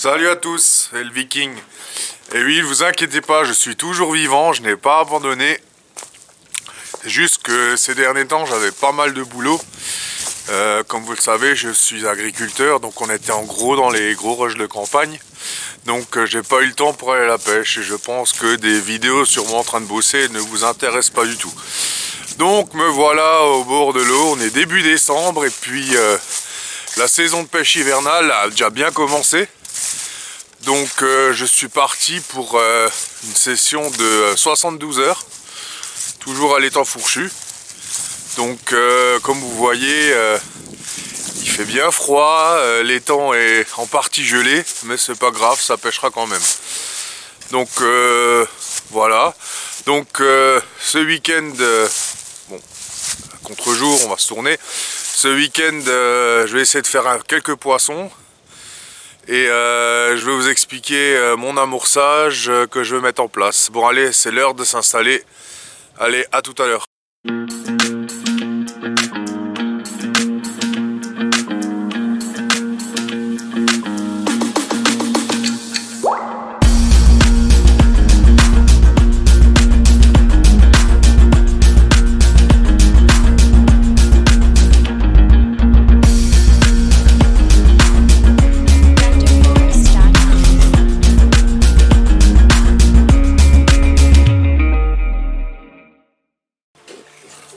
Salut à tous, c'est le Viking. Et oui, ne vous inquiétez pas, je suis toujours vivant, je n'ai pas abandonné. C'est juste que ces derniers temps, j'avais pas mal de boulot. Comme vous le savez, je suis agriculteur, donc on était en gros dans les gros rushs de campagne. Donc j'ai pas eu le temps pour aller à la pêche et je pense que des vidéos sur moi en train de bosser ne vous intéressent pas du tout. Donc me voilà au bord de l'eau, on est début décembre et puis la saison de pêche hivernale a déjà bien commencé. Donc je suis parti pour une session de 72 heures, toujours à l'étang fourchu. Donc comme vous voyez, il fait bien froid, l'étang est en partie gelé, mais c'est pas grave, ça pêchera quand même. Donc voilà, donc ce week-end, bon, contre-jour on va se tourner, ce week-end je vais essayer de faire quelques poissons. Et je vais vous expliquer mon amorçage que je vais mettre en place. Bon allez, c'est l'heure de s'installer. Allez, à tout à l'heure.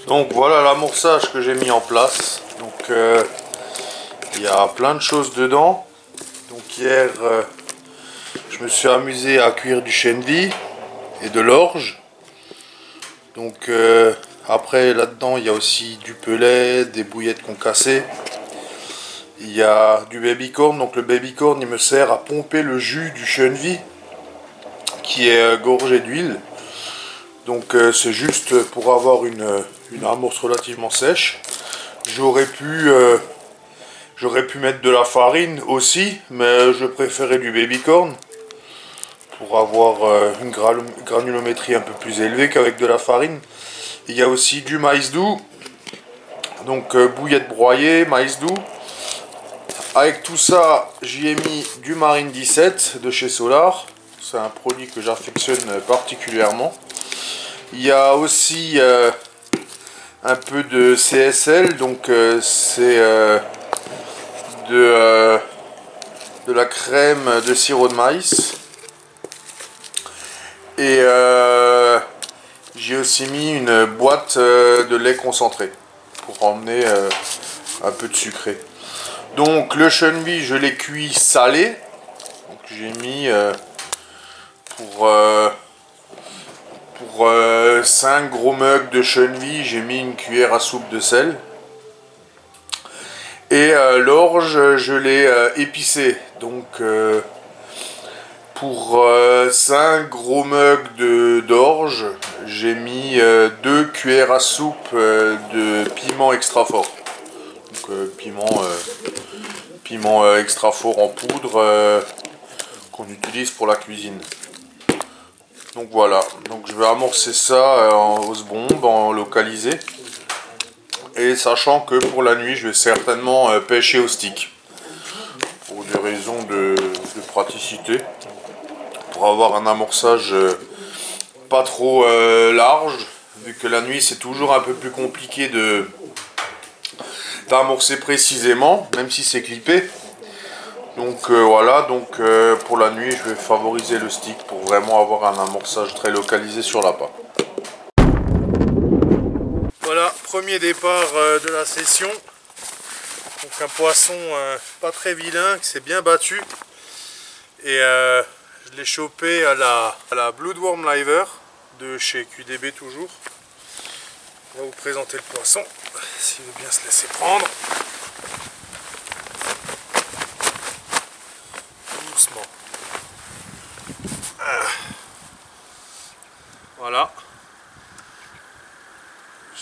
Donc voilà l'amorçage que j'ai mis en place. Donc il y a plein de choses dedans. Donc hier je me suis amusé à cuire du chènevis et de l'orge. Donc après là-dedans il y a aussi du pelet, des bouillettes concassées. Il y a du baby corn. Donc le baby corn il me sert à pomper le jus du chènevis qui est gorgé d'huile. Donc c'est juste pour avoir une amorce relativement sèche. J'aurais pu mettre de la farine aussi, mais je préférais du baby corn pour avoir une granulométrie un peu plus élevée qu'avec de la farine. Il y a aussi du maïs doux, donc bouillette broyée, maïs doux. Avec tout ça, j'y ai mis du Marine 17 de chez Solar. C'est un produit que j'affectionne particulièrement. Il y a aussi un peu de CSL, donc c'est de la crème de sirop de maïs. Et j'ai aussi mis une boîte de lait concentré pour emmener un peu de sucré. Donc le chènevis, je l'ai cuit salé. Donc j'ai mis pour 5 gros mugs de chènevis, j'ai mis une cuillère à soupe de sel. Et l'orge, je l'ai épicé. Donc pour 5 gros mugs d'orge, j'ai mis 2 cuillères à soupe de piment extra fort. Donc piment extra fort en poudre qu'on utilise pour la cuisine. Donc voilà, donc je vais amorcer ça en hausse bombe, en localisé. Et sachant que pour la nuit, je vais certainement pêcher au stick. Pour des raisons de praticité. Pour avoir un amorçage pas trop large. Vu que la nuit, c'est toujours un peu plus compliqué d'amorcer précisément, même si c'est clippé. Donc voilà, donc pour la nuit je vais favoriser le stick pour vraiment avoir un amorçage très localisé sur l'appât. Voilà, premier départ de la session. Donc un poisson pas très vilain, qui s'est bien battu. Et je l'ai chopé à la Bloodworm Liver de chez QDB toujours. On va vous présenter le poisson, s'il veut bien se laisser prendre. Voilà,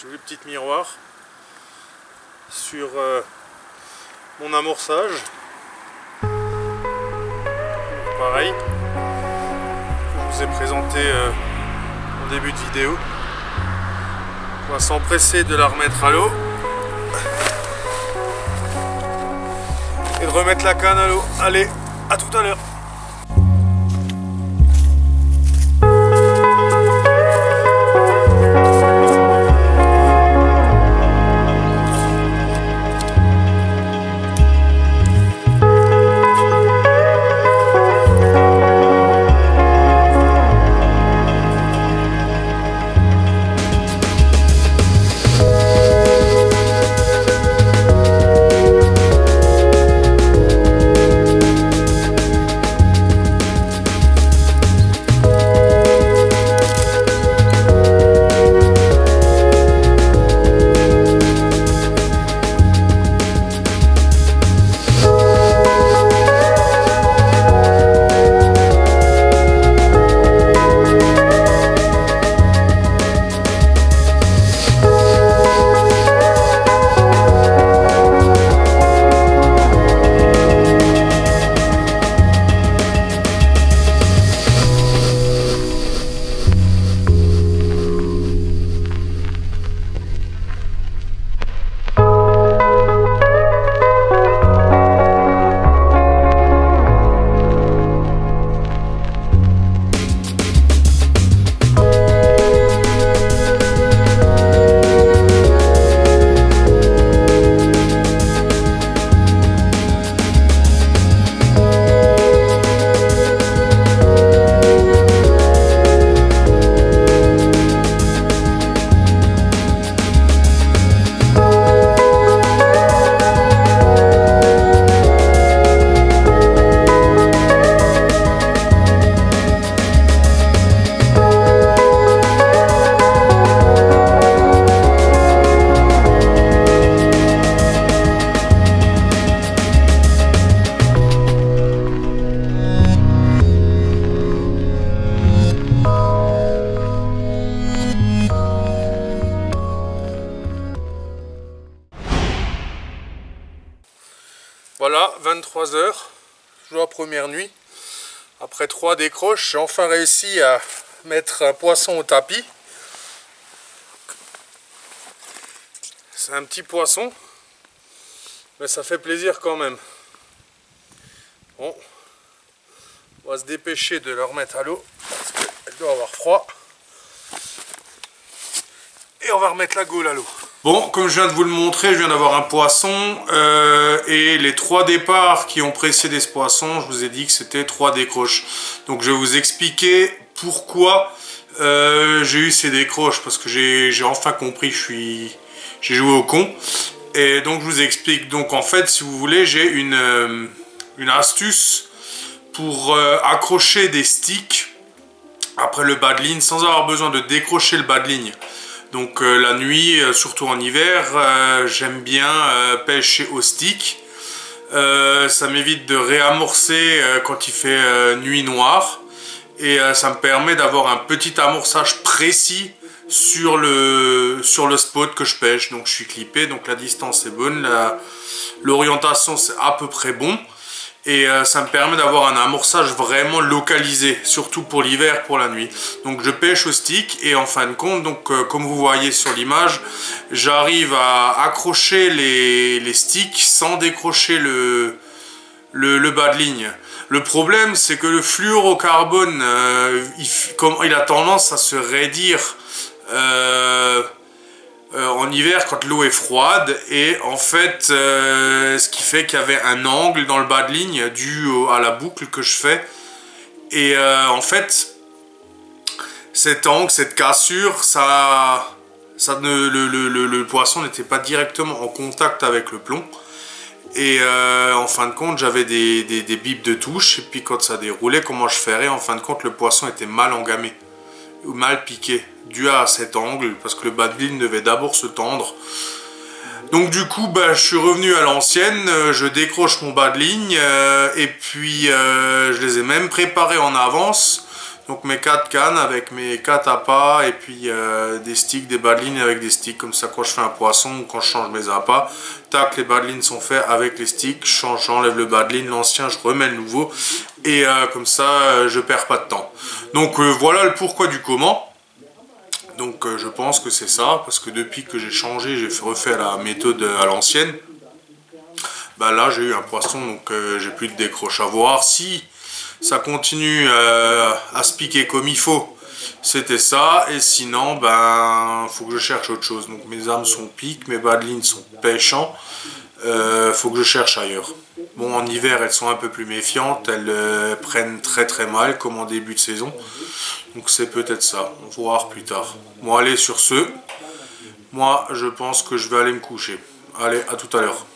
joli petit miroir sur mon amorçage. Pareil, je vous ai présenté en début de vidéo. On va s'empresser de la remettre à l'eau et de remettre la canne à l'eau. Allez, à À tout à l'heure. Voilà, 23 h, jour première nuit. Après 3 décroches, j'ai enfin réussi à mettre un poisson au tapis. C'est un petit poisson, mais ça fait plaisir quand même. Bon, on va se dépêcher de le remettre à l'eau, parce qu'elle doit avoir froid. Et on va remettre la gaule à l'eau. Bon, comme je viens de vous le montrer, je viens d'avoir un poisson et les 3 départs qui ont précédé ce poisson, je vous ai dit que c'était 3 décroches. Donc je vais vous expliquer pourquoi j'ai eu ces décroches, parce que j'ai enfin compris que j'ai joué au con. Et donc je vous explique. Donc en fait, si vous voulez, j'ai une astuce pour accrocher des sticks après le bas de ligne sans avoir besoin de décrocher le bas de ligne. Donc la nuit, surtout en hiver, j'aime bien pêcher au stick. Ça m'évite de réamorcer quand il fait nuit noire. Et ça me permet d'avoir un petit amorçage précis sur le spot que je pêche. Donc je suis clippé, donc la distance est bonne, l'orientation c'est à peu près bon. Et ça me permet d'avoir un amorçage vraiment localisé, surtout pour l'hiver, pour la nuit. Donc je pêche au stick et en fin de compte, donc comme vous voyez sur l'image, j'arrive à accrocher les sticks sans décrocher le bas de ligne. Le problème, c'est que le fluorocarbone, il a tendance à se raidir en hiver quand l'eau est froide, et en fait ce qui fait qu'il y avait un angle dans le bas de ligne dû à la boucle que je fais, et en fait cet angle, cette cassure, le poisson n'était pas directement en contact avec le plomb, et en fin de compte j'avais des bips de touche, et puis quand ça déroulait, comment je ferais, en fin de compte le poisson était mal engamé ou mal piqué, dû à cet angle, parce que le bas de ligne devait d'abord se tendre. Donc du coup, je suis revenu à l'ancienne, je décroche mon bas de ligne, et puis je les ai même préparés en avance. Donc mes 4 cannes avec mes 4 appâts, et puis des sticks, des bas de ligne avec des sticks, comme ça quand je fais un poisson ou quand je change mes appâts, tac, les bas de ligne sont faits avec les sticks, j'enlève le bas de ligne, l'ancien, je remets le nouveau, et comme ça je perds pas de temps. Donc voilà le pourquoi du comment. Donc je pense que c'est ça, parce que depuis que j'ai changé, j'ai refait la méthode à l'ancienne. Bah là j'ai eu un poisson, donc j'ai plus de décroche. À voir si ça continue à se piquer comme il faut. C'était ça, et sinon, ben, faut que je cherche autre chose. Donc mes hameçons piquent, mes badlines sont pêchants. Faut que je cherche ailleurs. Bon, en hiver, elles sont un peu plus méfiantes. Elles prennent très très mal, comme en début de saison. Donc c'est peut-être ça. On va voir plus tard. Bon, allez, sur ce, moi, je pense que je vais aller me coucher. Allez, à tout à l'heure.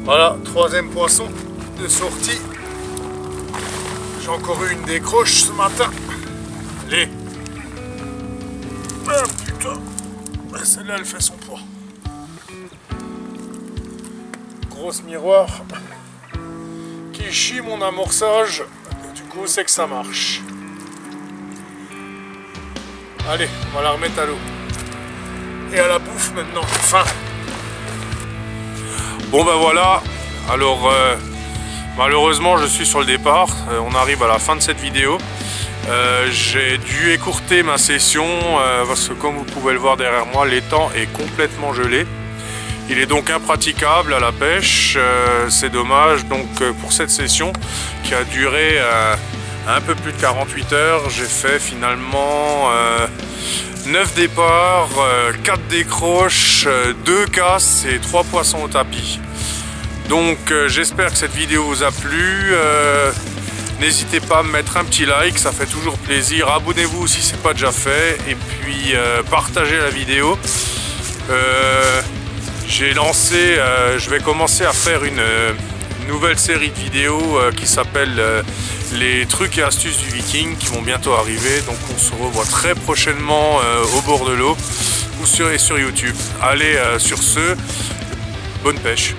Voilà, troisième poisson de sortie. J'ai encore eu une décroche ce matin. Allez. Ah putain. Celle-là, elle fait son poids. Grosse miroir qui chie mon amorçage. Du coup, c'est que ça marche. Allez, on va la remettre à l'eau. Et à la bouffe maintenant, enfin. Bon ben voilà, alors malheureusement je suis sur le départ, on arrive à la fin de cette vidéo. J'ai dû écourter ma session parce que comme vous pouvez le voir derrière moi, l'étang est complètement gelé. Il est donc impraticable à la pêche, c'est dommage. Donc pour cette session qui a duré un peu plus de 48 heures, j'ai fait finalement 9 départs, 4 décroches, 2 casses et 3 poissons au tapis. Donc j'espère que cette vidéo vous a plu. N'hésitez pas à me mettre un petit like, ça fait toujours plaisir. Abonnez-vous si ce n'est pas déjà fait. Et puis partagez la vidéo. J'ai lancé, je vais commencer à faire une nouvelle série de vidéos qui s'appelle les trucs et astuces du Viking, qui vont bientôt arriver. Donc on se revoit très prochainement au bord de l'eau ou sur YouTube. Allez, sur ce, bonne pêche.